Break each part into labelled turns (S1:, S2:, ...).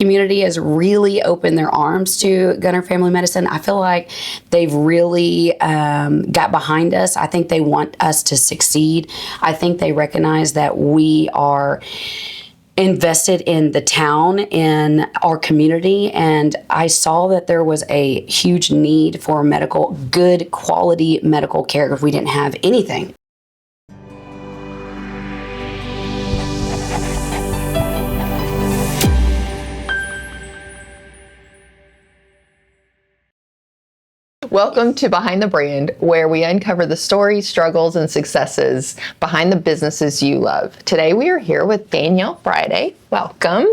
S1: Community has really opened their arms to Gunter Family Medicine. I feel like they've really got behind us. I think they want us to succeed. I think they recognize that we are invested in the town, in our community, and I saw that there was a huge need for good quality medical care if we didn't have anything.
S2: Welcome to Behind the Brand, where we uncover the stories, struggles, and successes behind the businesses you love. Today we are here with Danielle Friday. Welcome.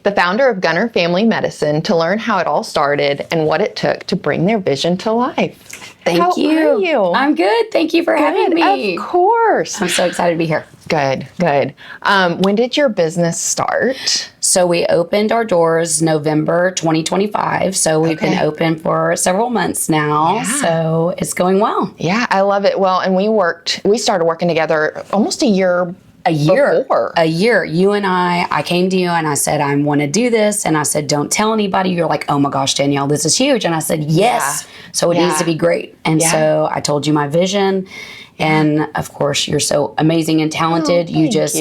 S2: The founder of Gunter Family Medicine, to learn how it all started and what it took to bring their vision to life.
S1: Thank you.
S2: How are you?
S1: I'm good. Thank you for having me.
S2: Of course.
S1: I'm so excited to be here.
S2: Good. When did your business start?
S1: So we opened our doors November 2025. So we've been open for several months now. Yeah. So it's going well.
S2: Yeah, I love it. Well, and we started working together almost a year.
S1: A year. You and I came to you and I said, I want to do this. And I said, don't tell anybody. You're like, oh my gosh, Danielle, this is huge. And I said, yes. Yeah. So it needs to be great. And so I told you my vision. And of course, you're so amazing and talented. You just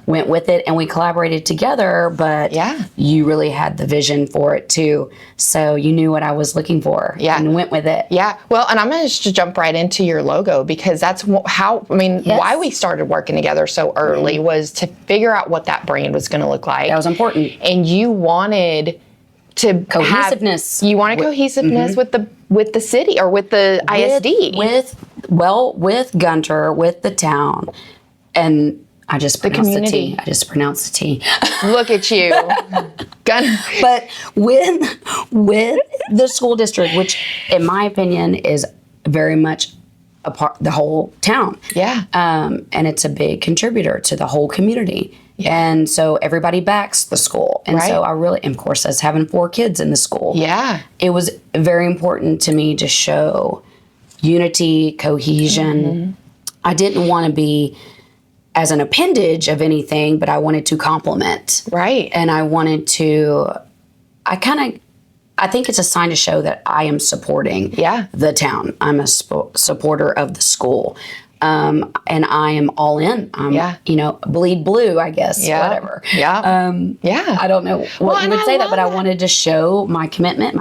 S1: went with it and we collaborated together, but you really had the vision for it too. So you knew what I was looking for and went with it.
S2: Yeah. Well, and I'm going to just jump right into your logo, because that's why we started working together so early was to figure out what that brand was going to look like.
S1: That was important.
S2: And you wanted to
S1: cohesiveness.
S2: Cohesiveness with the city or with the ISD.
S1: With Gunter, with the town, and I just pronounced the T.
S2: Look at you. Gunter.
S1: But with the school district, which in my opinion is very much a part the whole town.
S2: Yeah.
S1: And it's a big contributor to the whole community. Yeah. And so everybody backs the school. And so I really, and of course, as having 4 kids in the school.
S2: Yeah.
S1: It was very important to me to show unity, cohesion. Mm-hmm. I didn't want to be as an appendage of anything, but I wanted to complement.
S2: Right.
S1: And I wanted to, I think it's a sign to show that I am supporting the town. I'm a supporter of the school. And I am all in. Bleed blue, I guess, whatever.
S2: Yeah.
S1: I don't know what you would say that, but I wanted to show my commitment,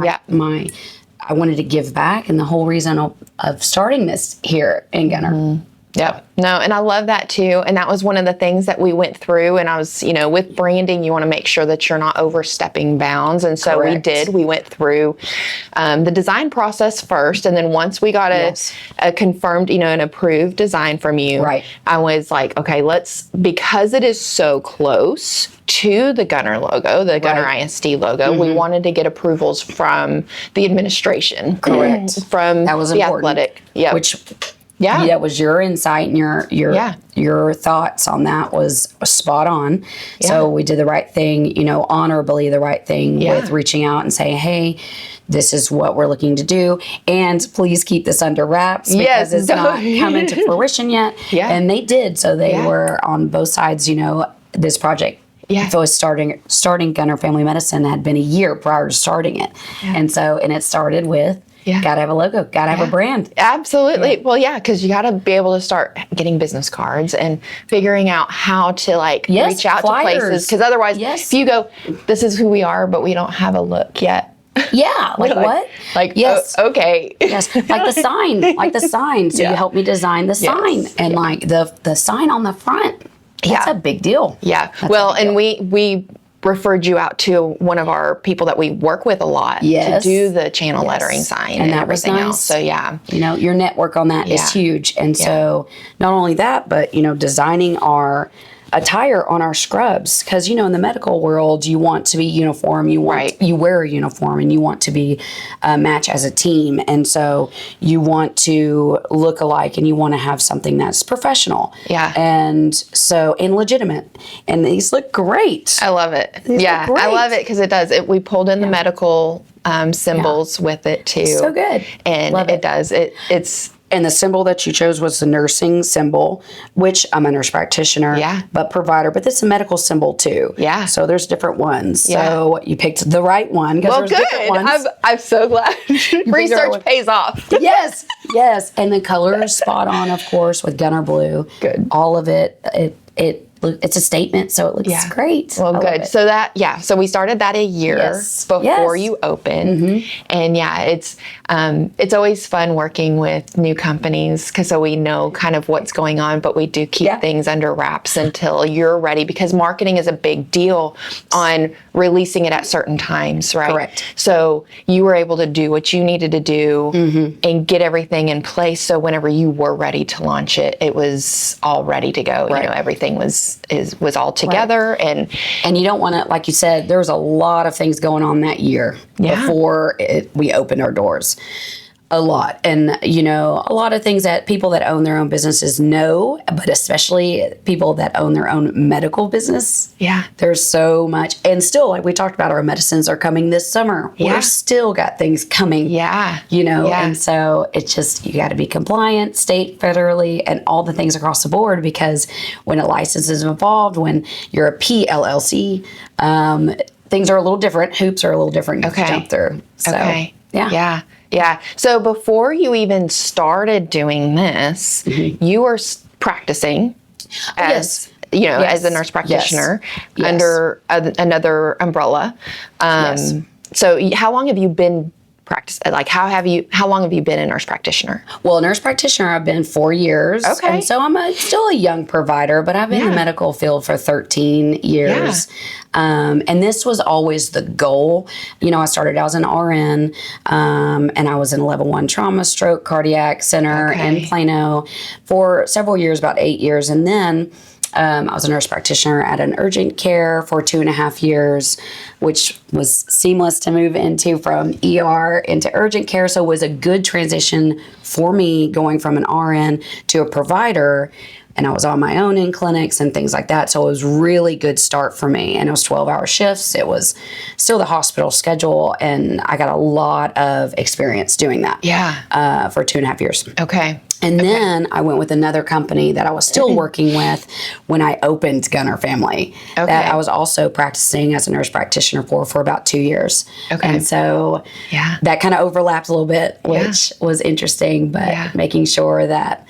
S1: I wanted to give back, and the whole reason of starting this here in Gunter. Mm-hmm.
S2: Yep. No, and I love that too. And that was one of the things that we went through. And I was, with branding, you want to make sure that you're not overstepping bounds. And so we did. We went through the design process first. And then once we got a confirmed, an approved design from you, I was like, okay, because it is so close to the Gunter logo, the Gunter ISD logo, we wanted to get approvals from the administration.
S1: Correct.
S2: From
S1: that was
S2: the
S1: important.
S2: athletic. Yeah.
S1: That was your insight, and your thoughts on that was spot on. Yeah. So we did the right thing, honorably the right thing with reaching out and saying, hey, this is what we're looking to do, and please keep this under wraps because it's not coming to fruition yet. Yeah. And they did. So they were on both sides, this project. Yeah. So starting Gunter Family Medicine had been a year prior to starting it. Yeah. And it started with gotta have a logo, gotta have a brand.
S2: Absolutely. Yeah. Well, because you gotta be able to start getting business cards and figuring out how to reach out
S1: flyers.
S2: To places. Because otherwise, if you go, this is who we are, but we don't have a look yet.
S1: Yeah. What?
S2: Okay.
S1: Yes. Like the sign. So you helped me design the sign and the sign on the front. That's a big deal.
S2: Yeah. And we referred you out to one of our people that we work with a lot to do the channel lettering sign and everything else. So
S1: your network on that is huge. And so not only that, but designing our attire on our scrubs, because in the medical world you want to be uniform, you wear a uniform, and you want to be match as a team, and so you want to look alike, and you want to have something that's professional and legitimate, and these look great.
S2: I love it. I love it because it does it. We pulled in the medical symbols with it too.
S1: So good.
S2: And
S1: love
S2: it does it's
S1: And the symbol that you chose was the nursing symbol, which I'm a nurse practitioner, but provider. But this is a medical symbol too.
S2: Yeah.
S1: So there's different ones. Yeah. So you picked the right one.
S2: Well, good. I'm so glad. Research pays off.
S1: Yes. Yes. And the color is spot on, of course, with Gunter Blue.
S2: Good.
S1: All of it. It's a statement, so it looks great.
S2: Well, good. So so we started that a year before you opened, and it's always fun working with new companies because so we know kind of what's going on, but we do keep things under wraps until you're ready because marketing is a big deal on releasing it at certain times, right?
S1: Correct.
S2: So you were able to do what you needed to do and get everything in place. So whenever you were ready to launch it, it was all ready to go. Right. You know, everything was all together, and
S1: you don't want to, like you said, there was a lot of things going on that year before we opened our doors. A lot. And, you know, a lot of things that people that own their own businesses know, but especially people that own their own medical business.
S2: Yeah.
S1: There's so much. And still, like we talked about, our medicines are coming this summer. Yeah. We've still got things coming.
S2: Yeah.
S1: You know, and so it's just, you got to be compliant, state, federally, and all the things across the board, because when a license is involved, when you're a PLLC, things are a little different. Hoops are a little different to jump through. So,
S2: Yeah. Yeah. So before you even started doing this, you were practicing as as a nurse practitioner under another umbrella. So how long have you been practicing? Like, how long have you been a nurse practitioner?
S1: Well, a nurse practitioner, I've been 4 years.
S2: Okay.
S1: And so I'm still a young provider, but I've been in the medical field for 13 years. Yeah. And this was always the goal. You know, I started as an RN, and I was in a level 1 trauma, stroke, cardiac center in Plano for several years, about 8 years. And then I was a nurse practitioner at an urgent care for 2.5 years, which was seamless to move into from ER into urgent care. So it was a good transition for me going from an RN to a provider. And I was on my own in clinics and things like that. So it was really good start for me. And it was 12-hour shifts. It was still the hospital schedule. And I got a lot of experience doing that for 2.5 years.
S2: Okay.
S1: And then I went with another company that I was still working with when I opened Gunter Family. Okay. That I was also practicing as a nurse practitioner for about 2 years. Okay. And so that kind of overlapped a little bit, which was interesting, but making sure that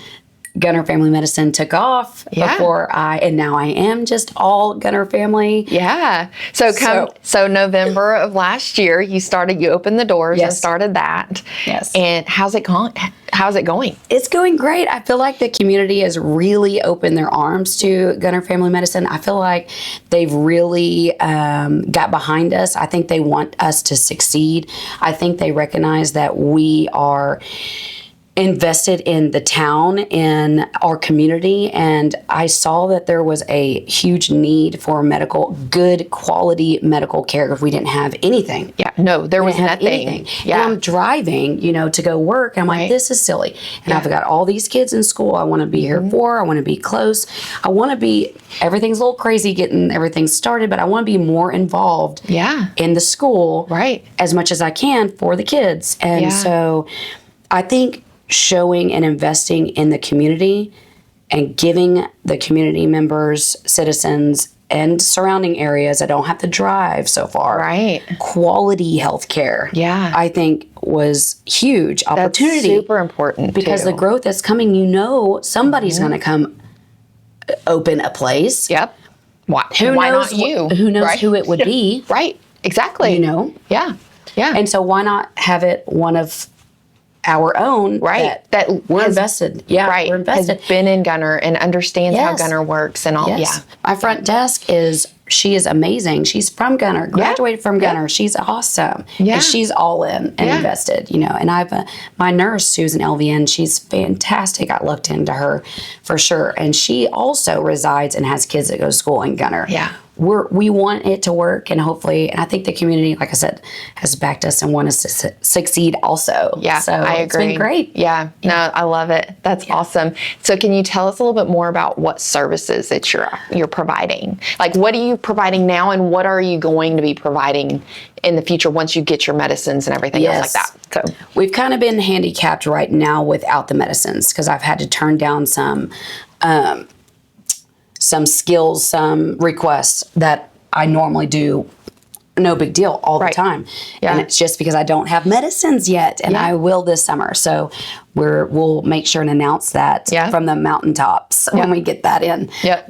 S1: Gunter Family Medicine took off before and now I am just all Gunter Family.
S2: Yeah. So November of last year, you opened the doors and started that.
S1: Yes.
S2: And how's it going?
S1: It's going great. I feel like the community has really opened their arms to Gunter Family Medicine. I feel like they've really got behind us. I think they want us to succeed. I think they recognize that we are invested in the town, in our community, and I saw that there was a huge need for good quality medical care if we didn't have anything.
S2: Yeah, no, there was nothing.
S1: Yeah. And I'm driving, to go work, and I'm like, this is silly. And I've got all these kids in school I want to be here for. I want to be close. I want to be, everything's a little crazy getting everything started, but I want to be more involved in the school as much as I can for the kids. And so I think showing and investing in the community and giving the community members, citizens, and surrounding areas that don't have to drive so far. Quality health care.
S2: Yeah.
S1: I think was huge opportunity.
S2: That's super important.
S1: Because the growth that's coming, somebody's going to come open a place.
S2: Yep. Why
S1: knows
S2: not you?
S1: Who knows who it would be?
S2: Right. Exactly.
S1: Yeah.
S2: Yeah.
S1: And so why not have it one of our own that we're invested. Yeah, we're invested.
S2: Has been in Gunter and understands how Gunter works and all.
S1: Yes. Yeah. My front desk she is amazing. She's from Gunter, graduated from Gunter. She's awesome. Yeah. And she's all in and invested, And I have my nurse who's an LVN. She's fantastic. I looked into her for sure. And she also resides and has kids that go to school in Gunter.
S2: Yeah.
S1: we want it to work, and hopefully, and I think the community, like I said, has backed us and want us to succeed also.
S2: Yeah,
S1: so
S2: I agree.
S1: It's been great.
S2: Yeah, no, I love it. That's awesome. So can you tell us a little bit more about what services that you're providing? Like, what are you providing now, and what are you going to be providing in the future once you get your medicines and everything else like that? So
S1: we've kind of been handicapped right now without the medicines because I've had to turn down some skills, some requests that I normally do, no big deal, all the time. Yeah. And it's just because I don't have medicines yet, and I will this summer. So we'll make sure and announce that from the mountaintops when we get that in.
S2: Yep.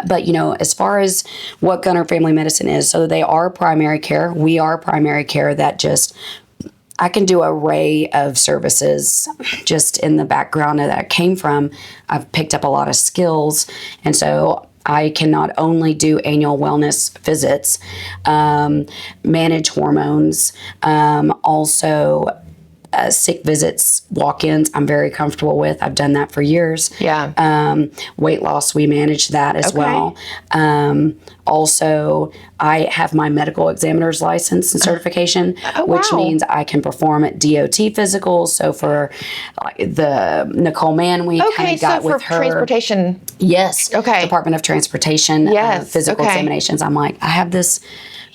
S1: But, as far as what Gunter Family Medicine is, so they are primary care. We are primary care that I can do an array of services just in the background that I came from. I've picked up a lot of skills. And so I can not only do annual wellness visits, manage hormones, also sick visits, walk-ins, I'm very comfortable with. I've done that for years.
S2: Yeah.
S1: Weight loss, we manage that as well. Also, I have my medical examiner's license and certification, which means I can perform at DOT physicals. So for the Nicole Mann, we kind of got with her.
S2: Transportation.
S1: Yes.
S2: Okay.
S1: Department of Transportation physical examinations. I'm like, I have this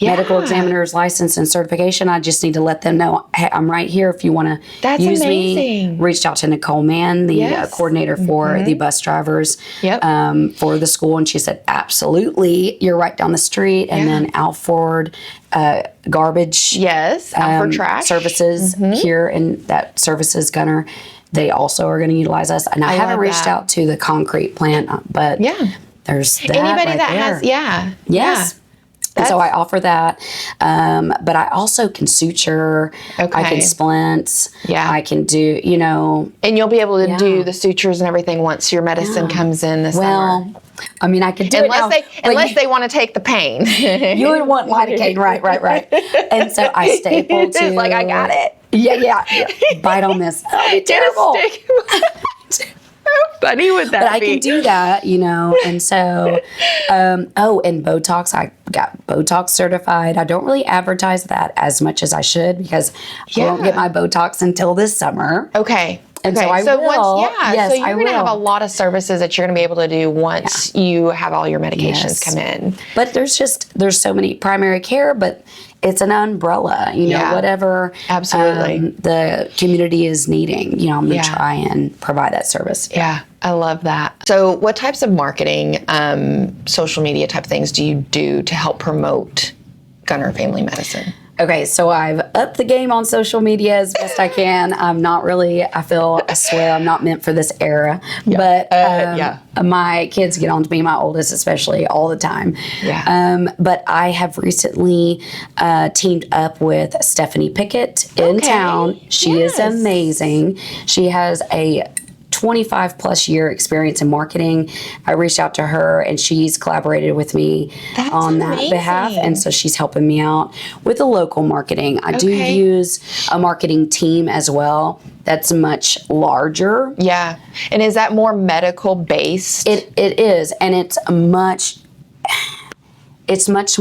S1: medical examiner's license and certification. I just need to let them know, hey, I'm right here if you want to use me. Reached out to Nicole Mann, the coordinator for the bus drivers for the school, and she said, absolutely, you're right down the street. And then Alford Garbage
S2: Alford Trash
S1: services here, and that services Gunter, they also are going to utilize us. And I haven't reached out to the concrete plant, but there's that
S2: anybody that
S1: there.
S2: has
S1: Yes.
S2: Yeah.
S1: And so I offer that, but I also can suture, I can splint, I can do,
S2: And you'll be able to do the sutures and everything once your medicine comes in this summer.
S1: I mean, I could do
S2: unless they want to take the pain.
S1: You would want lidocaine, right. And so I staple to.
S2: Like, I got it.
S1: Yeah. Bite on this. That'll be terrible.
S2: How funny would that be?
S1: But I can do that, and so, and Botox, I got Botox certified. I don't really advertise that as much as I should because I won't get my Botox until this summer.
S2: Okay.
S1: And so I will. Yes,
S2: so you're going to have a lot of services that you're going to be able to do once you have all your medications come in.
S1: But there's so many primary care, but it's an umbrella, whatever the community is needing, I'm going to try and provide that service.
S2: Yeah, I love that. So what types of marketing, social media type things do you do to help promote Gunter Family Medicine?
S1: Okay, so I've upped the game on social media as best I can. I'm not really, I swear I'm not meant for this era. But my kids get on to me, my oldest especially, all the time. But I have recently teamed up with Stephanie Pickett in town. She is amazing. She has a 25 plus year experience in marketing. I reached out to her and she's collaborated with me on that behalf. And so she's helping me out with the local marketing. I do use a marketing team as well that's much larger.
S2: Yeah. And is that more medical based?
S1: It is. And it's much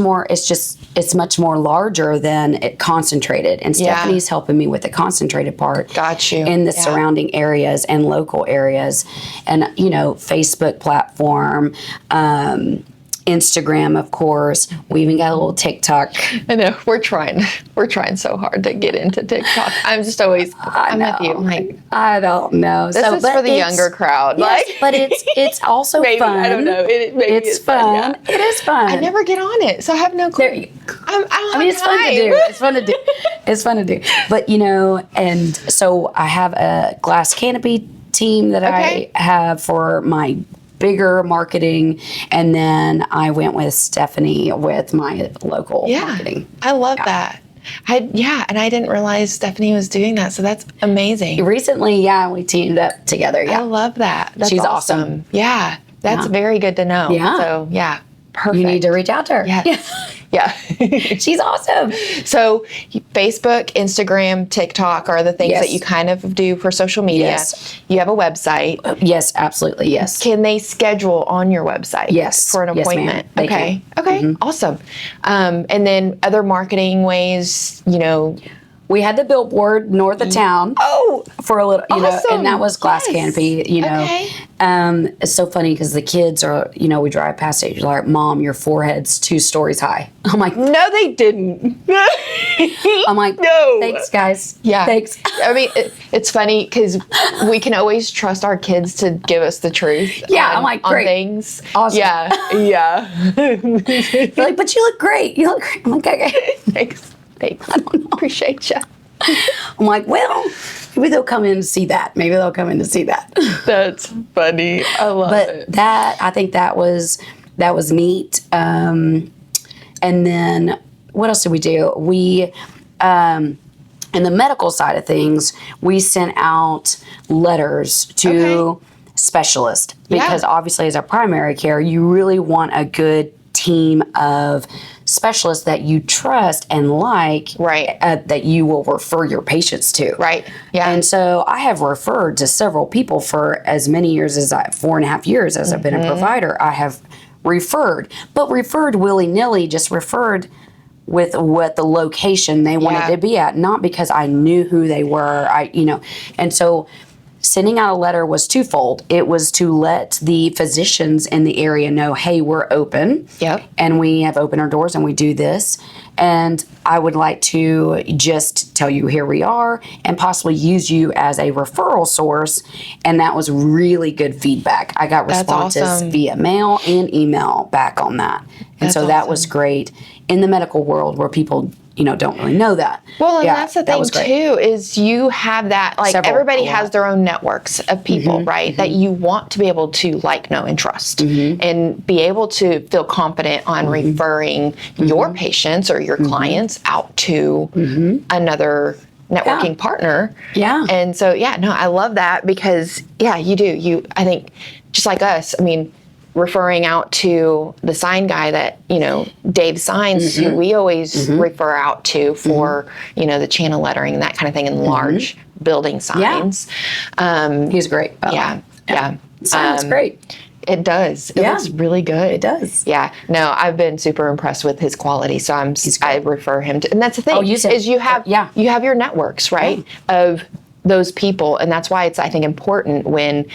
S1: more larger than it concentrated. And Stephanie's helping me with the concentrated part.
S2: Got you.
S1: In the surrounding areas and local areas. And, Facebook platform, Instagram, of course. We even got a little TikTok.
S2: I know. We're trying so hard to get into TikTok. I'm just always, I'm with you. Like,
S1: I don't know.
S2: This is for the younger crowd.
S1: Yes, but it's also
S2: maybe,
S1: fun.
S2: I don't know.
S1: It's fun. It is fun.
S2: I never get on it, so I have no clue.
S1: It's fun to do. It's fun to do. But, and so I have a glass canopy team that I have for my bigger marketing, and then I went with Stephanie with my local marketing.
S2: I love that. And I didn't realize Stephanie was doing that, so that's amazing.
S1: Recently, we teamed up together.
S2: I love that. She's
S1: awesome.
S2: Yeah, that's very good to know.
S1: Yeah.
S2: So, Perfect.
S1: You need to reach out to her.
S2: Yes. Yeah.
S1: She's awesome.
S2: So Facebook, Instagram, TikTok are the things that you kind of do for social media.
S1: Yes.
S2: You have a website.
S1: Yes, absolutely. Yes.
S2: Can they schedule on your website?
S1: Yes.
S2: For an appointment?
S1: Yes, ma'am.
S2: Okay. Okay. Awesome. And then other marketing ways,
S1: we had the billboard north of town.
S2: Oh,
S1: for a little, and that was glass canopy.
S2: Okay.
S1: It's so funny because the kids are, we drive past it. You're like, Mom, your forehead's 2 stories high. I'm like,
S2: no, they didn't.
S1: I'm like,
S2: no.
S1: Thanks, guys.
S2: Yeah.
S1: Thanks.
S2: I mean, it's funny because we can always trust our kids to give us the truth.
S1: Yeah, I'm like, great.
S2: On things.
S1: Awesome.
S2: Yeah.
S1: They're like, but you look great. You look great. I'm like, okay.
S2: Thanks. I don't know. Appreciate you.
S1: I'm like, well, maybe they'll come in to see that. Maybe they'll come in to see that.
S2: That's funny. I love it.
S1: But I think that was neat. And then what else did we do? We, in the medical side of things, we sent out letters to specialists because obviously as a primary care, you really want a good team of specialists that you trust and like, that you will refer your patients to.
S2: Right. Yeah.
S1: And so I have referred to several people for as many years as 4.5 years as I've been a provider. I have referred willy-nilly, just referred with what the location they wanted to be at, not because I knew who they were. And so sending out a letter was twofold. It was to let the physicians in the area know, hey, we're open.
S2: Yep.
S1: And we have opened our doors and we do this. And I would like to just tell you here we are and possibly use you as a referral source. And that was really good feedback. I got responses via mail and email back on that. And so that was great in the medical world where people don't really know that.
S2: Well, and that's the thing too, is you have that, like everybody has their own networks of people, right? That you want to be able to like, know, and trust and be able to feel confident on referring your patients or your clients out to another networking partner. Yeah. And so, I love that because, you do. I think just like us, referring out to the sign guy that, Dave Signs, who we always refer out to for, the channel lettering and that kind of thing in large building signs.
S1: He's great.
S2: Yeah.
S1: Sounds great.
S2: It does. It looks really good.
S1: It does.
S2: Yeah. No, I've been super impressed with his quality. So I refer him to, and that's the thing is you have your networks, right? Of those people. And that's why it's, I think, important when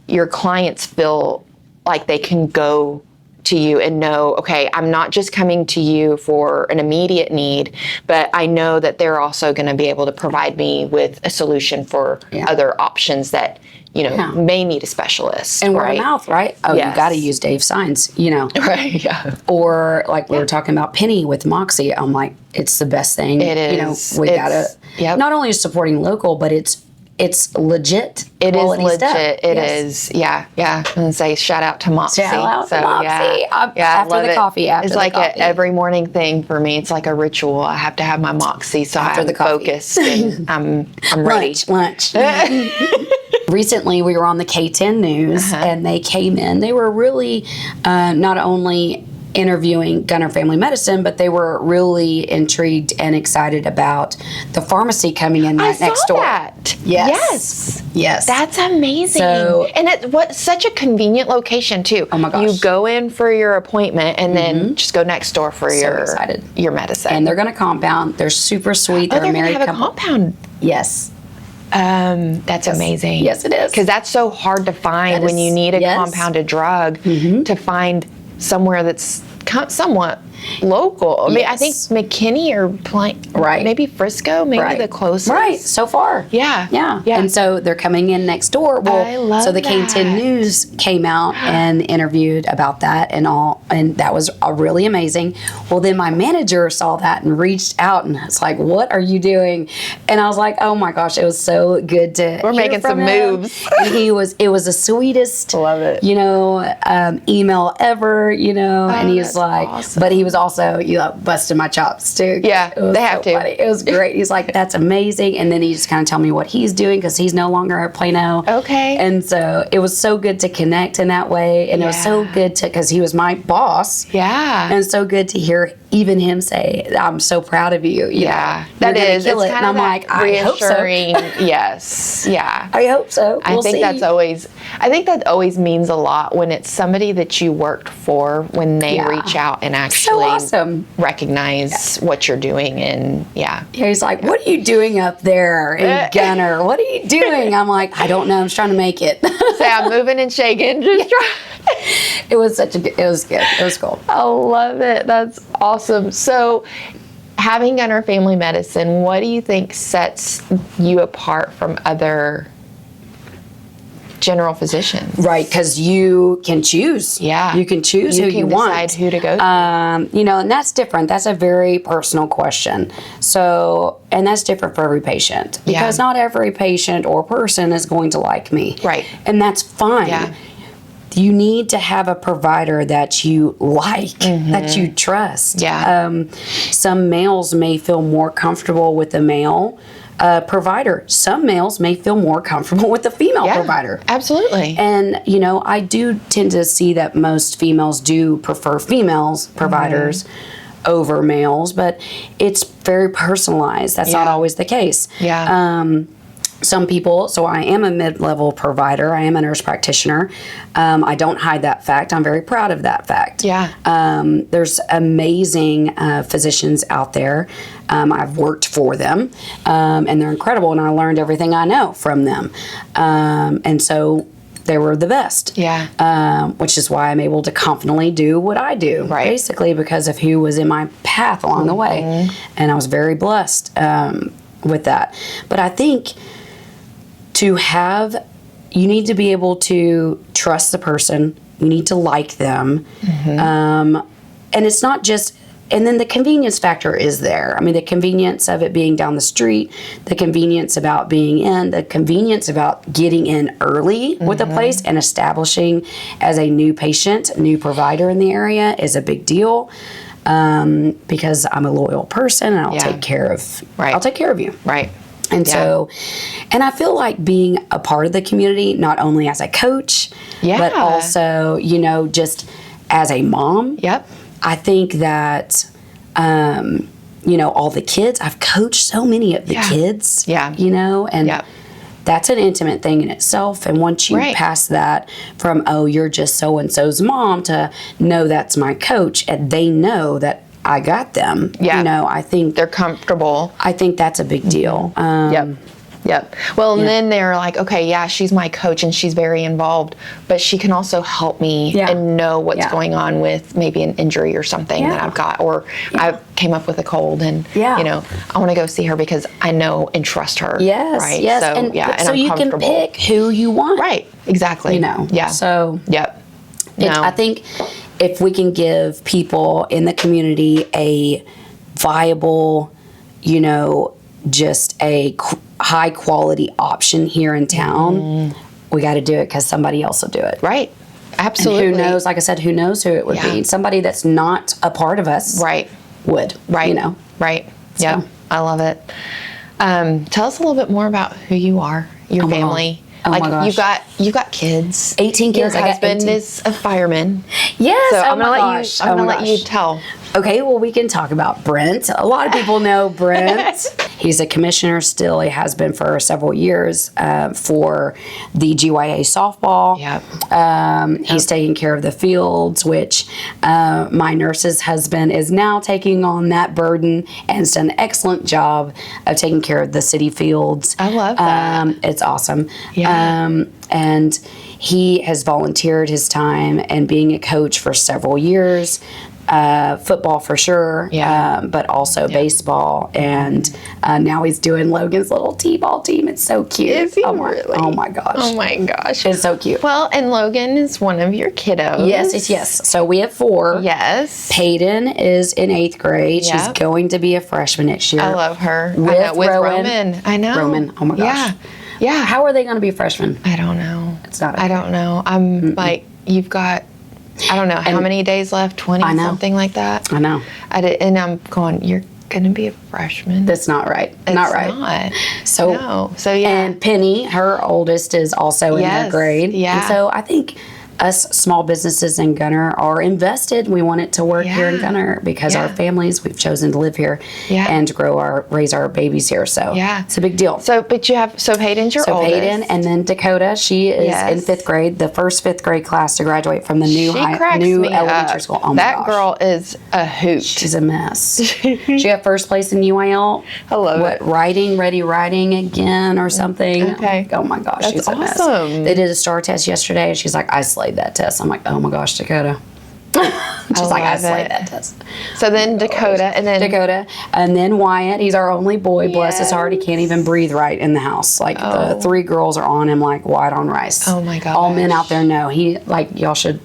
S2: your clients feel like they can go to you and know, okay, I'm not just coming to you for an immediate need, but I know that they're also going to be able to provide me with a solution for other options that, may need a specialist.
S1: And word of mouth, right? Oh, you got to use Dave Signs,
S2: Right, yeah.
S1: Or like we were talking about Penny with Moxie. I'm like, it's the best thing.
S2: It is.
S1: We got to, not only supporting local, but it's legit.
S2: It is legit.
S1: Stuff.
S2: It is. Yeah. Yeah. And say shout out to Moxie.
S1: Shout out to Moxie. After the coffee.
S2: It's like an every morning thing for me. It's like a ritual. I have to have my Moxie so I'm focused and I'm ready.
S1: Lunch. Recently, we were on the K10 News, and they came in. They were really not only interviewing Gunter Family Medicine, but they were really intrigued and excited about the pharmacy coming in next door. I saw
S2: that.
S1: Yes.
S2: That's amazing.
S1: So,
S2: and it's such a convenient location too.
S1: Oh my gosh.
S2: You go in for your appointment and then just go next door for your medicine.
S1: And they're going to compound. They're super sweet.
S2: They're going to have a compound.
S1: Yes.
S2: That's amazing.
S1: Yes, it is.
S2: Because that's so hard to find when you need a compounded drug to find somewhere that's somewhat local. I mean, I think McKinney or maybe Frisco, maybe the closest.
S1: Right, so far.
S2: Yeah.
S1: And so they're coming in next door. Well, so the K10 News came out and interviewed about that and all, and that was really amazing. Well, then my manager saw that and reached out and was like, "What are you doing?" And I was like, "Oh my gosh, it was so good to
S2: We're making some moves."
S1: And it was the sweetest,
S2: love it,
S1: email ever, and he was like,
S2: awesome.
S1: but he he was also, busting my chops too.
S2: Yeah, they have to.
S1: Funny. It was great. He's like, that's amazing. And then he just kind of tell me what he's doing because he's no longer at Plano.
S2: Okay.
S1: And so it was so good to connect in that way. And it was so good because he was my boss.
S2: Yeah.
S1: And so good to hear even him say, I'm so proud of you.
S2: Yeah. That is. It's kind of
S1: like, I hope so.
S2: Yes. Yeah.
S1: I hope so.
S2: I think that always means a lot when it's somebody that you worked for, when they reach out and actually recognize what you're doing. And
S1: he's like, what are you doing up there in Gunter? What are you doing? I'm like, I don't know. I'm just trying to make it.
S2: Say, I'm moving and shaking. Just
S1: It was good. It was cool.
S2: I love it. That's awesome. So, having Gunter Family Medicine, what do you think sets you apart from other general physicians?
S1: Right, because you can choose.
S2: Yeah.
S1: You can choose who you want.
S2: You can decide who to go to.
S1: And that's different. That's a very personal question. So, and that's different for every patient. Because not every patient or person is going to like me.
S2: Right.
S1: And that's fine.
S2: Yeah.
S1: You need to have a provider that you like, that you trust.
S2: Yeah.
S1: Some males may feel more comfortable with a male provider. Some males may feel more comfortable with a female provider.
S2: Absolutely.
S1: And, I do tend to see that most females do prefer females providers over males, but it's very personalized. That's not always the case.
S2: Yeah.
S1: Some people, so I am a mid-level provider. I am a nurse practitioner. I don't hide that fact. I'm very proud of that fact.
S2: Yeah.
S1: There's amazing physicians out there. I've worked for them, and they're incredible, and I learned everything I know from them. And so they were the best.
S2: Yeah.
S1: Which is why I'm able to confidently do what I do.
S2: Right.
S1: Basically because of who was in my path along the way. And I was very blessed with that. But I think you need to be able to trust the person. You need to like them. And it's not just, and then the convenience factor is there. I mean, the convenience of it being down the street, the convenience about being in, the convenience about getting in early with a place and establishing as a new patient, new provider in the area is a big deal. Because I'm a loyal person and I'll take care of you.
S2: Right.
S1: And so, and I feel like being a part of the community, not only as a coach, but also, just as a mom.
S2: Yep.
S1: I think that, all the kids, I've coached so many of the kids, and that's an intimate thing in itself. And once you pass that from, you're just so-and-so's mom to, no, that's my coach, and they know that I got them.
S2: Yeah.
S1: I think
S2: they're comfortable.
S1: I think that's a big deal.
S2: Yep. Well, and then they're like, okay, she's my coach and she's very involved, but she can also help me and know what's going on with maybe an injury or something that I've got, or I came up with a cold and, I want to go see her because I know and trust her.
S1: Yes.
S2: Right.
S1: Yes.
S2: So,
S1: and
S2: and
S1: so
S2: I'm
S1: you can pick who you want.
S2: Right. Exactly.
S1: Yeah. So, I think if we can give people in the community a viable, just a high quality option here in town, we got to do it because somebody else will do it.
S2: Right. Absolutely.
S1: And who knows, like I said, who knows who it would be? Somebody that's not a part of us would.
S2: Right. Right. So. Yeah. I love it. Tell us a little bit more about who you are, your family.
S1: Oh my gosh.
S2: You've got kids.
S1: 18 kids.
S2: Your husband is a fireman.
S1: Yes.
S2: So I'm gonna let you tell.
S1: Okay, well, we can talk about Brent. A lot of people know Brent. He's a commissioner still. He has been for several years for the GYA softball. He's taking care of the fields, which my nurse's husband is now taking on that burden and has done an excellent job of taking care of the city fields.
S2: I love that.
S1: It's awesome.
S2: Yeah.
S1: And he has volunteered his time and being a coach for several years. Football for sure, but also baseball, and now he's doing Logan's little t-ball team. It's so cute.
S2: Is he really?
S1: Oh my gosh!
S2: Oh my gosh!
S1: It's so cute.
S2: Well, and Logan is one of your kiddos.
S1: Yes. So we have 4.
S2: Yes.
S1: Peyton is in 8th grade. She's going to be a freshman next year.
S2: I love her.
S1: With
S2: Roman. I know.
S1: Roman. Oh my gosh.
S2: Yeah.
S1: How are they going to be freshmen?
S2: I don't know.
S1: It's not.
S2: I don't know. I'm like, you've got I don't know how many days left, 20, something like that.
S1: I know.
S2: And I'm going, you're going to be a freshman?
S1: That's not right.
S2: It's
S1: not right.
S2: Not.
S1: So,
S2: yeah.
S1: And Penny, her oldest, is also in her grade.
S2: Yeah.
S1: And so I think us small businesses in Gunter are invested. We want it to work here in Gunter because our families, we've chosen to live here and raise our babies here. So it's a big deal.
S2: So, but you have, Peyton's your oldest.
S1: Peyton, and then Dakota, she is in 5th grade, the first 5th grade class to graduate from the new elementary school. Oh my
S2: gosh. Girl is a hoot.
S1: She's a mess. She got first place in UIL.
S2: I love it.
S1: Ready writing again or something.
S2: Okay.
S1: Oh my gosh, she's a mess.
S2: Awesome.
S1: They did a STAR test yesterday, and she's like, I slayed that test. I'm like, oh my gosh, Dakota. She's like, I slayed that test.
S2: So then Dakota,
S1: and then Wyatt. He's our only boy. Bless his heart. He can't even breathe right in the house. Like the 3 girls are on him like white on rice.
S2: Oh my gosh.
S1: All men out there know. He, like, y'all should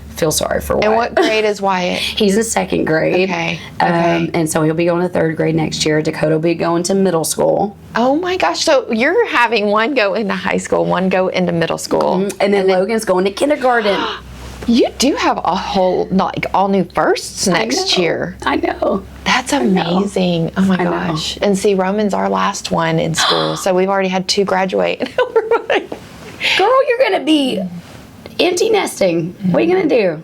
S1: feel sorry for Wyatt.
S2: And what grade is Wyatt?
S1: He's in 2nd grade.
S2: Okay.
S1: And so he'll be going to 3rd grade next year. Dakota will be going to middle school.
S2: Oh my gosh. So you're having one go into high school, one go into middle school.
S1: And then Logan's going to kindergarten.
S2: You do have a whole, like, all new firsts next year.
S1: I know.
S2: That's amazing. Oh my gosh. And see, Roman's our last one in school. So we've already had 2 graduate.
S1: Girl, you're going to be empty nesting. What are you going to do?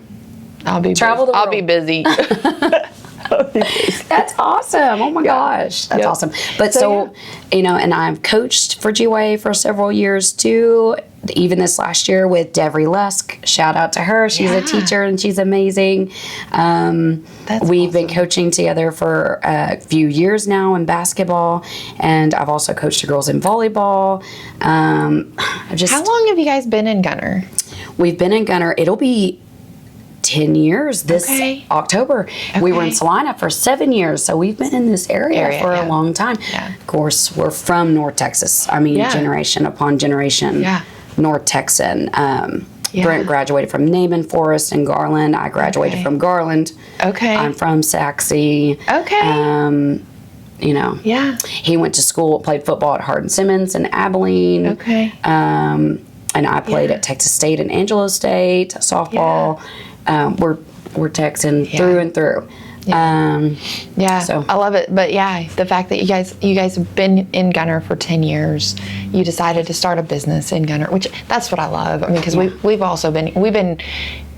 S2: I'll be
S1: travel the world.
S2: I'll be busy.
S1: That's awesome. Oh my gosh. That's awesome. But you know, and I've coached for GYA for several years too. Even this last year with Devry Lusk. Shout out to her. She's a teacher and she's amazing. We've been coaching together for a few years now in basketball, and I've also coached the girls in volleyball.
S2: How long have you guys been in Gunter?
S1: We've been in Gunter. It'll be 10 years this October. We were in Salina for 7 years, so we've been in this area for a long time. Of course, we're from North Texas. I mean, generation upon generation, North Texan. Brent graduated from Naaman Forest and Garland. I graduated from Garland. I'm from Saxe. You know, he went to school, played football at Hardin-Simmons in Abilene. And I played at Texas State and Angelo State, softball. We're Texan through and through. So
S2: I love it. But the fact that you guys have been in Gunter for 10 years, you decided to start a business in Gunter, which that's what I love. I mean, because we've been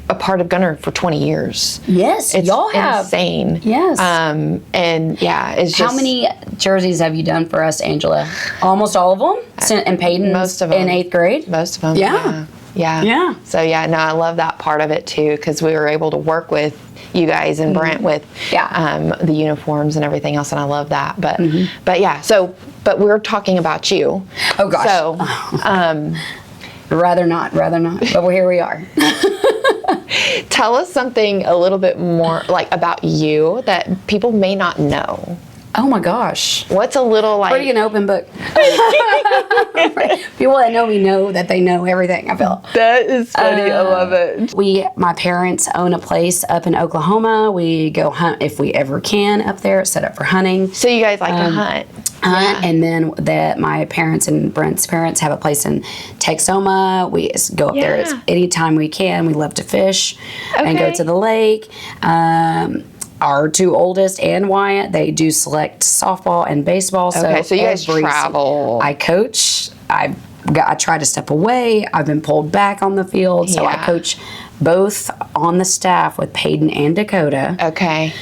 S2: a part of Gunter for 20 years.
S1: Yes,
S2: it's
S1: y'all have.
S2: Insane.
S1: Yes.
S2: It's just.
S1: How many jerseys have you done for us, Angela? Almost all of them? And Peyton?
S2: Most of them.
S1: In 8th grade?
S2: Most of them.
S1: Yeah.
S2: So I love that part of it too, because we were able to work with you guys and Brent with the uniforms and everything else, and I love that. But but we're talking about you.
S1: Oh gosh.
S2: So
S1: rather not. But here we are.
S2: Tell us something a little bit more about you that people may not know.
S1: Oh my gosh.
S2: What's a little
S1: Pretty an open book. People that know me know that they know everything, I feel.
S2: That is funny. I love it.
S1: My parents own a place up in Oklahoma. We go hunt if we ever can up there. It's set up for hunting.
S2: So you guys like to hunt?
S1: And then my parents and Brent's parents have a place in Texoma. We go up there anytime we can. We love to fish and go to the lake. Our 2 oldest and Wyatt, they do select softball and baseball.
S2: So you guys travel.
S1: I coach. I try to step away. I've been pulled back on the field. So I coach both on the staff with Peyton and Dakota.
S2: Okay.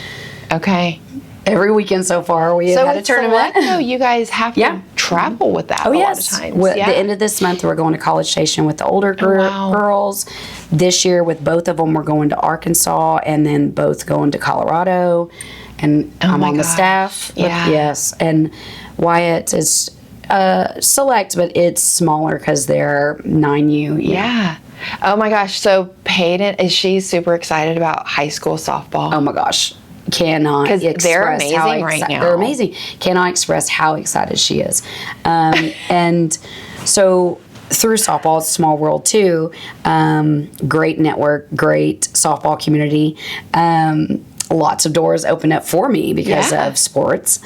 S1: Every weekend so far, we have had a tournament.
S2: So you guys have to travel with that a lot of times.
S1: At the end of this month, we're going to College Station with the older girls. This year, with both of them, we're going to Arkansas, and then both going to Colorado. And I'm on the staff. Yes. And Wyatt is select, but it's smaller because they're 9U.
S2: Yeah. Oh my gosh. So Peyton, is she super excited about high school softball?
S1: Oh my gosh. Cannot express
S2: they're amazing right now.
S1: They're amazing. Cannot express how excited she is. And so through softball, it's a small world too. Great network, great softball community. Lots of doors open up for me because of sports.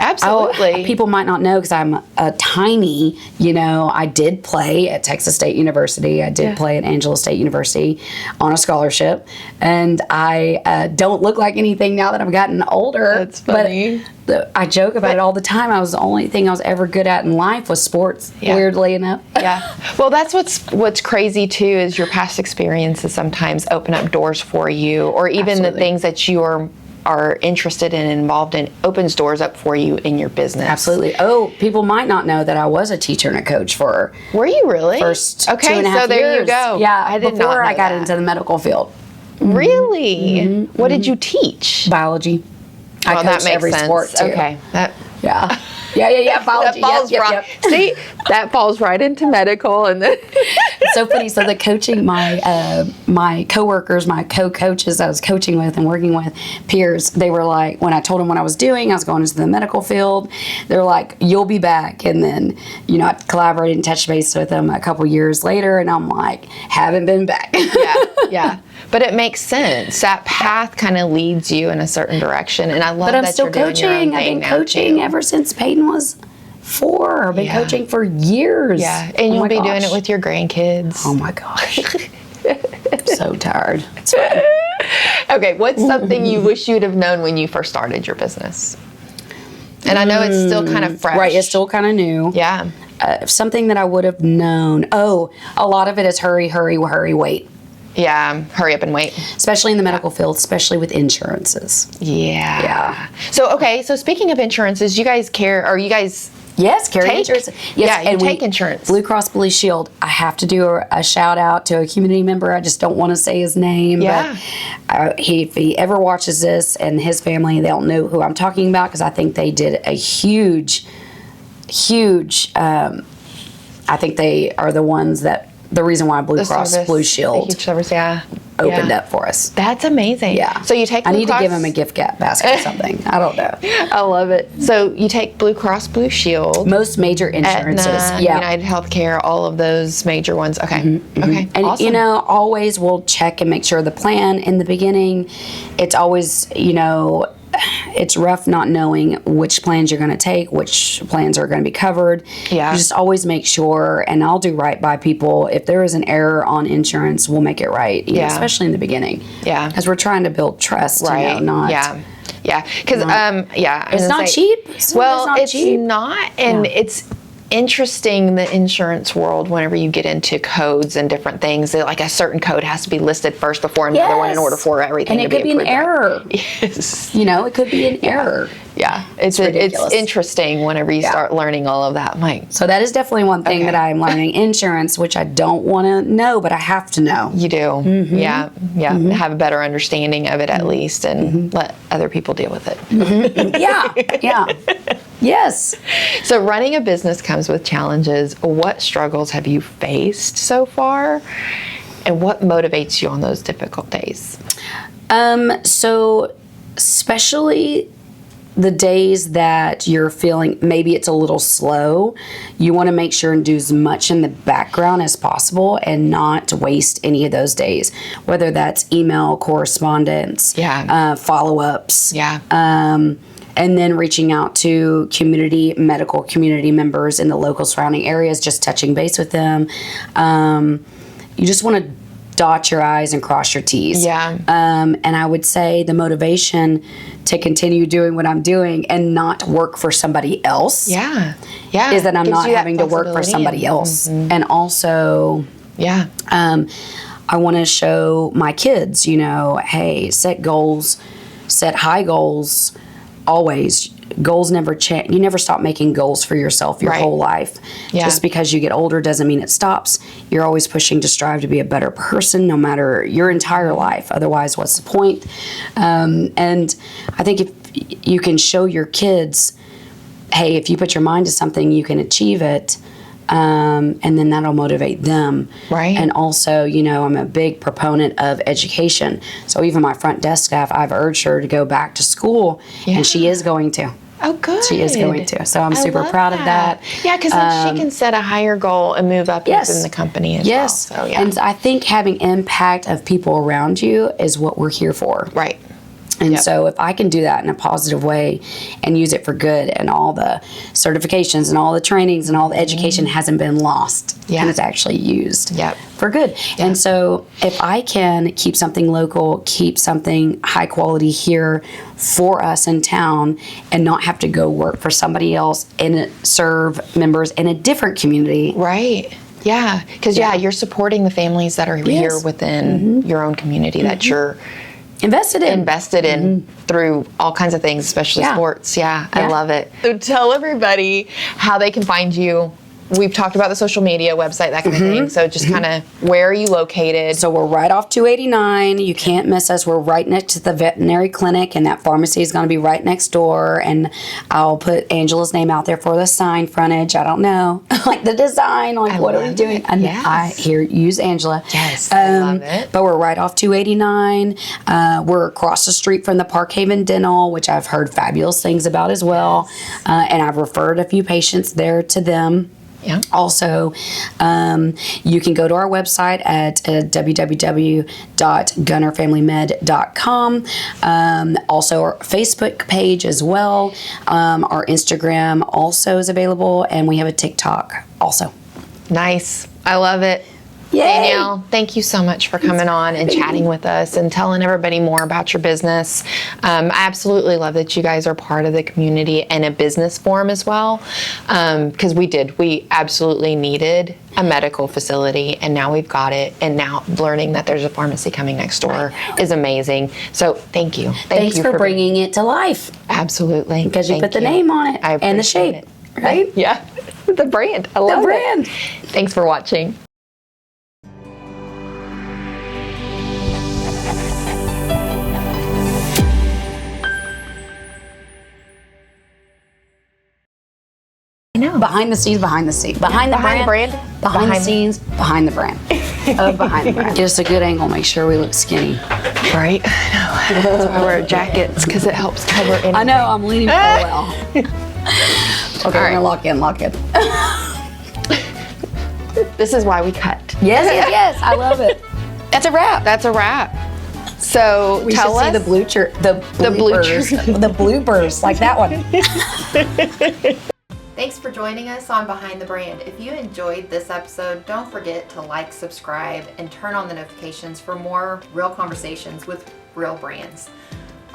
S2: Absolutely.
S1: People might not know because I'm a tiny, I did play at Texas State University. I did play at Angela State University on a scholarship. And I don't look like anything now that I've gotten older.
S2: That's funny.
S1: But I joke about it all the time. The only thing I was ever good at in life was sports, weirdly enough.
S2: Yeah. Well, that's what's crazy too, is your past experiences sometimes open up doors for you, or even the things that you are interested in and involved in opens doors up for you in your business.
S1: Absolutely. Oh, people might not know that I was a teacher and a coach for.
S2: Were you really?
S1: First 2.5 years.
S2: So there you go.
S1: Yeah,
S2: I did
S1: before
S2: not know
S1: I got
S2: that.
S1: into the medical field.
S2: Really? Mm-hmm. What did you teach?
S1: Biology. I coached
S2: that makes
S1: every
S2: sense.
S1: sport too.
S2: Okay.
S1: Yeah. Biology.
S2: See, that falls right into medical, and then
S1: it's so funny. So the coaching, my coworkers, my co-coaches I was coaching with and working with, peers, they were like, when I told them what I was doing, I was going into the medical field. They're like, "You'll be back." And then, I collaborated and touched base with them a couple years later, and I'm like, haven't been back.
S2: Yeah. But it makes sense. That path kind of leads you in a certain direction, and I love
S1: But I'm
S2: that
S1: still
S2: you're doing your own
S1: coaching. I've
S2: thing
S1: been
S2: now,
S1: coaching
S2: too.
S1: ever since Peyton was 4. I've been coaching for years.
S2: Yeah, and you'll be doing it with your grandkids.
S1: Oh my gosh. I'm so tired. It's fine.
S2: Okay, what's something you wish you'd have known when you first started your business? And I know it's still kind of fresh.
S1: Right, it's still kind of new.
S2: Yeah.
S1: Something that I would have known. Oh, a lot of it is hurry, wait.
S2: Yeah, hurry up and wait.
S1: Especially in the medical field, especially with insurances.
S2: Yeah. So speaking of insurances, you guys carry
S1: insurance. Yes,
S2: and take insurance.
S1: Blue Cross Blue Shield. I have to do a shout out to a community member. I just don't want to say his name.
S2: Yeah.
S1: But if he ever watches this and his family, they'll know who I'm talking about, because I think they did a huge, I think they are the reason why Blue Cross Blue Shield
S2: huge service,
S1: opened up for us.
S2: That's amazing.
S1: Yeah.
S2: So you take
S1: I
S2: Blue
S1: need
S2: Cross,
S1: to give him a gift basket or something. I don't know.
S2: I love it. So you take Blue Cross Blue Shield,
S1: Most major insurances.
S2: Aetna, United Healthcare, all of those major ones. Okay. Okay.
S1: And
S2: awesome.
S1: always we'll check and make sure the plan in the beginning, it's always, it's rough not knowing which plans you're going to take, which plans are going to be covered.
S2: Yeah.
S1: You just always make sure, and I'll do right by people. If there is an error on insurance, we'll make it right. Especially in the beginning.
S2: Yeah.
S1: Because we're trying to build trust,
S2: right.
S1: not.
S2: Yeah. Because,
S1: It's not cheap.
S2: Well, it's
S1: cheap.
S2: not, and it's interesting, the insurance world, whenever you get into codes and different things, like a certain code has to be listed first before another one in order for everything to be approved.
S1: And it could be an error.
S2: Yes.
S1: It could be an error.
S2: Yeah. It's interesting whenever you start learning all of that. I'm like,
S1: so that is definitely one thing that I'm learning. Insurance, which I don't want to know, but I have to know.
S2: You do. Mm-hmm. Yeah. Yeah. Mm-hmm. Have a better understanding of it at least, and let other people deal with it.
S1: Mm-hmm. Yeah. Yes.
S2: So running a business comes with challenges. What struggles have you faced so far? And what motivates you on those difficult days?
S1: So especially the days that you're feeling maybe it's a little slow, you want to make sure and do as much in the background as possible and not waste any of those days, whether that's email, correspondence, follow-ups. And then reaching out to medical community members in the local surrounding areas, just touching base with them. You just want to dot your I's and cross your T's. And I would say the motivation to continue doing what I'm doing and not work for somebody else is that I'm not having to work for somebody else. And also, I want to show my kids, hey, set goals, set high goals. Always. Goals never change. You never stop making goals for yourself your whole life. Just because you get older doesn't mean it stops. You're always pushing to strive to be a better person, no matter your entire life. Otherwise, what's the point? And I think if you can show your kids, hey, if you put your mind to something, you can achieve it. And then that'll motivate them.
S2: Right.
S1: And also, I'm a big proponent of education. So even my front desk staff, I've urged her to go back to school, and she is going to.
S2: Oh, good.
S1: She is going to. So I'm super proud of that.
S2: Yeah, because then she can set a higher goal and move up within the company as well. So,
S1: And I think having impact of people around you is what we're here for.
S2: Right.
S1: And so if I can do that in a positive way and use it for good, and all the certifications and all the trainings and all the education hasn't been lost, and it's actually used for good. And so if I can keep something local, keep something high quality here for us in town, and not have to go work for somebody else and serve members in a different community.
S2: Right. Yeah. Because, you're supporting the families that are here within your own community that you're invested in through all kinds of things, especially sports. I love it. So tell everybody how they can find you. We've talked about the social media, website, that kind of thing. So just kind of, where are you located?
S1: So we're right off 289. You can't miss us. We're right next to the veterinary clinic, and that pharmacy is going to be right next door. And I'll put Angela's name out there for the sign frontage. I don't know, like the design, like what are we doing? And I use Angela.
S2: Yes, I love it.
S1: But we're right off 289. We're across the street from the Parkhaven Dental, which I've heard fabulous things about as well. And I've referred a few patients there to them. Also, you can go to our website at www.gunterfamilymed.com. Also, our Facebook page as well. Our Instagram also is available, and we have a TikTok also.
S2: Nice. I love it.
S1: Yay.
S2: Danielle, thank you so much for coming on and chatting with us and telling everybody more about your business. I absolutely love that you guys are part of the community in a business form as well, because we absolutely needed a medical facility, and now we've got it, and now learning that there's a pharmacy coming next door is amazing. So thank you.
S1: Thanks for bringing it to life.
S2: Absolutely.
S1: Because you put the name on it and the shape, right?
S2: Yeah. The brand. I love it. Thanks for watching.
S1: Behind the scenes, behind the scenes. Behind the brand. Behind the scenes, behind the brand. Behind the brand. Just a good angle, make sure we look skinny.
S2: Right? I know. That's why I wear jackets, because it helps cover anything.
S1: I know, I'm leaning well. Okay, we're gonna lock in.
S2: This is why we cut.
S1: Yes, I love it. That's a wrap. So
S2: we
S1: tell
S2: should
S1: us
S2: see
S1: the bloopers, like that one.
S3: Thanks for joining us on Behind the Brand. If you enjoyed this episode, don't forget to like, subscribe, and turn on the notifications for more real conversations with real brands.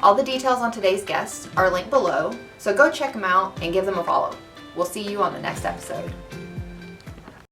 S3: All the details on today's guests are linked below, so go check them out and give them a follow. We'll see you on the next episode.